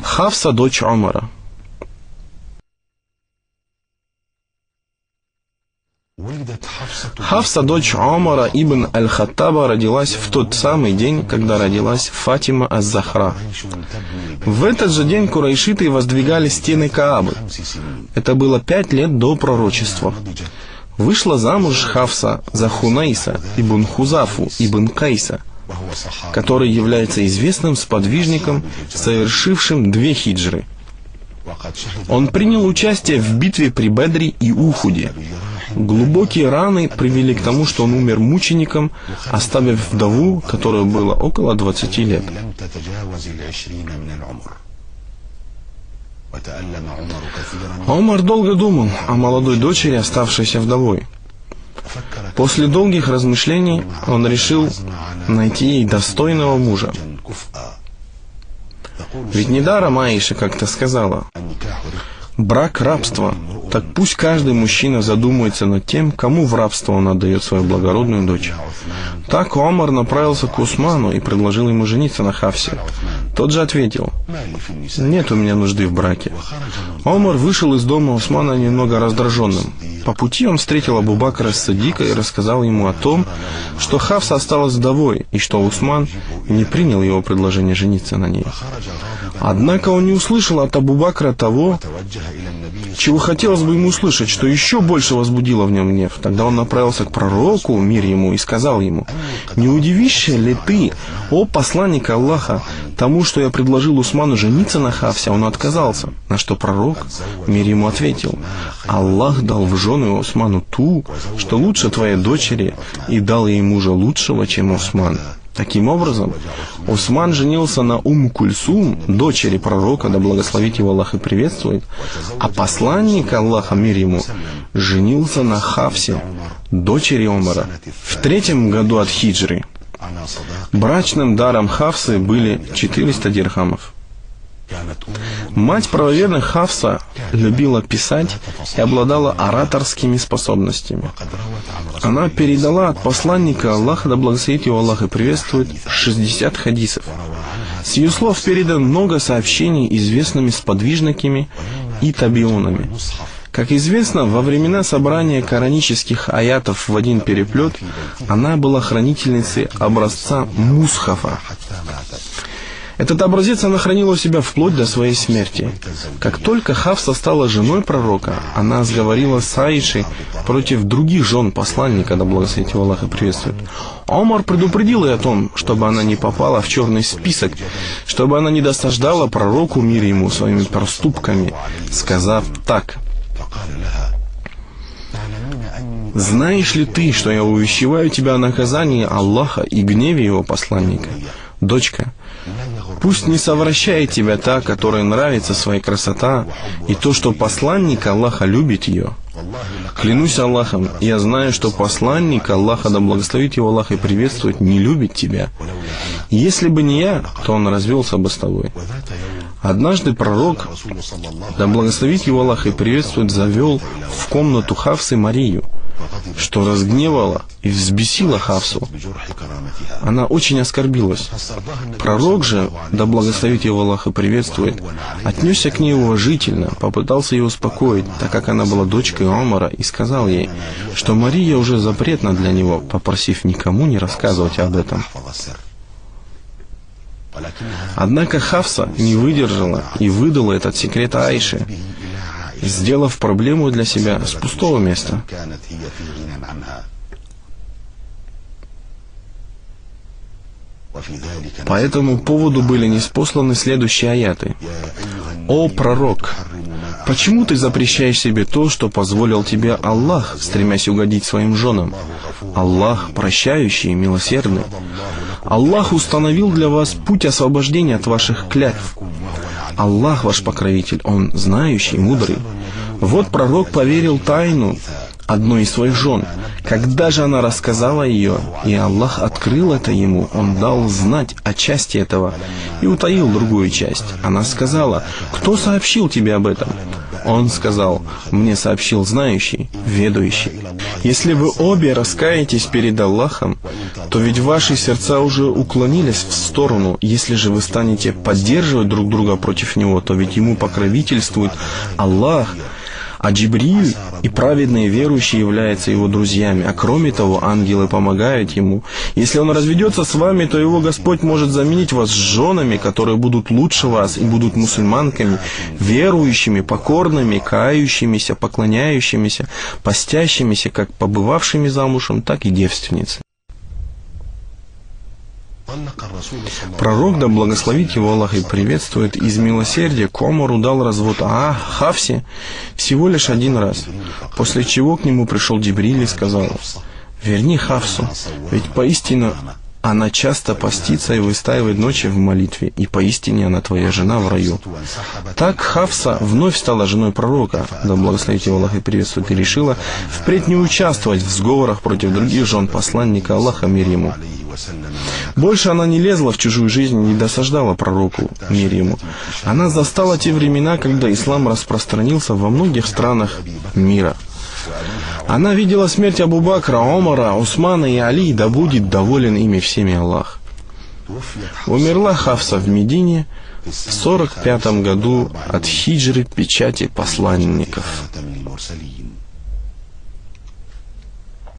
Хафса, дочь Умара. Хафса, дочь Умара ибн аль-Хаттаба, родилась в тот самый день, когда родилась Фатима аз-Захра. В этот же день курайшиты воздвигали стены Каабы. Это было 5 лет до пророчества. Вышла замуж Хафса за Хунайса ибн Хузафу ибн Кайса, который является известным сподвижником, совершившим 2 хиджры. Он принял участие в битве при Бедре и Ухуде. Глубокие раны привели к тому, что он умер мучеником, оставив вдову, которой было около 20 лет. Умар долго думал о молодой дочери, оставшейся вдовой. После долгих размышлений он решил найти ей достойного мужа. Ведь недаром Аиша как-то сказала: брак — рабство. Так пусть каждый мужчина задумается над тем, кому в рабство он отдает свою благородную дочь. Так Умар направился к Усману и предложил ему жениться на Хафсе. Тот же ответил: нет у меня нужды в браке. Умар вышел из дома Усмана немного раздраженным. По пути он встретил Абу Бакра ас-Сиддика и рассказал ему о том, что Хафса осталась вдовой и что Усман не принял его предложение жениться на ней. Однако он не услышал от Абу Бакра того, чего хотелось бы ему услышать, что еще больше возбудило в нем гнев. Тогда он направился к пророку, мир ему, и сказал ему: не удивишься ли ты, о посланник Аллаха, тому, что я предложил Усману жениться на Хафсе, он отказался? На что пророк, мир ему, ответил: Аллах дал в жены Усману ту, что лучше твоей дочери, и дал ей мужа лучшего, чем Усман. Таким образом, Усман женился на Кульсум, дочери пророка, да благословит его Аллах и приветствует, а посланник Аллаха, мир ему, женился на Хафсе, дочери Умара, в 3-м году от хиджры. Брачным даром Хафсы были 400 дирхамов. Мать правоверных Хафса любила писать и обладала ораторскими способностями. Она передала от посланника Аллаха, да благословит его Аллах и приветствует, 60 хадисов. С ее слов передано много сообщений известными сподвижниками и табионами. Как известно, во времена собрания коранических аятов в один переплет она была хранительницей образца Мусхафа. Этот образец она хранила у себя вплоть до своей смерти. Как только Хафса стала женой пророка, она сговорила с Аишей против других жен посланника, да благословит его Аллах и приветствует. Умар предупредил ее о том, чтобы она не попала в черный список, чтобы она не досаждала пророку, мир ему, своими проступками, сказав так: знаешь ли ты, что я увещеваю тебя о наказании Аллаха и гневе его посланника? Дочка, пусть не совращает тебя та, которой нравится своя красота, и то, что посланник Аллаха любит ее. Клянусь Аллахом, я знаю, что посланник Аллаха, да благословит его Аллах и приветствует, не любит тебя. Если бы не я, то он развелся бы с тобой. Однажды пророк, да благословит его Аллах и приветствует, завел в комнату Хафсы Марию, что разгневало и взбесило Хафсу. Она очень оскорбилась. Пророк же, да благословит его Аллах и приветствует, отнесся к ней уважительно, попытался ее успокоить, так как она была дочкой Умара, и сказал ей, что Мария уже запретна для него, попросив никому не рассказывать об этом. Однако Хафса не выдержала и выдала этот секрет Аише, сделав проблему для себя с пустого места. По этому поводу были ниспосланы следующие аяты. «О пророк, почему ты запрещаешь себе то, что позволил тебе Аллах, стремясь угодить своим женам? Аллах прощающий и милосердный. Аллах установил для вас путь освобождения от ваших клятв. Аллах ваш покровитель, Он знающий, мудрый». Вот пророк поверил тайну одной из своих жен. Когда же она рассказала ее, и Аллах открыл это ему, Он дал знать о части этого и утаил другую часть. Она сказала: «Кто сообщил тебе об этом?» Он сказал: «Мне сообщил знающий, ведущий. Если вы обе раскаетесь перед Аллахом, то ведь ваши сердца уже уклонились в сторону. Если же вы станете поддерживать друг друга против него, то ведь ему покровительствует Аллах, а Джибриль и праведные верующие являются его друзьями, а кроме того, ангелы помогают ему. Если он разведется с вами, то его Господь может заменить вас женами, которые будут лучше вас и будут мусульманками, верующими, покорными, кающимися, поклоняющимися, постящимися, как побывавшими замужем, так и девственницами». Пророк, да благословит его Аллах и приветствует, из милосердия к Омару дал развод Хафсе всего лишь один раз, после чего к нему пришел Джибриль и сказал: «Верни Хафсу, ведь поистине она часто постится и выстаивает ночи в молитве, и поистине она твоя жена в раю». Так Хафса вновь стала женой пророка, да благословит его Аллах и приветствует, и решила впредь не участвовать в сговорах против других жен посланника Аллаха, мир ему. Больше она не лезла в чужую жизнь и не досаждала пророку, мир ему. Она застала те времена, когда ислам распространился во многих странах мира. Она видела смерть Абу Бакра, Омара, Усмана и Али, да будет доволен ими всеми Аллах. Умерла Хафса в Медине в 45 году от хиджры печати посланников.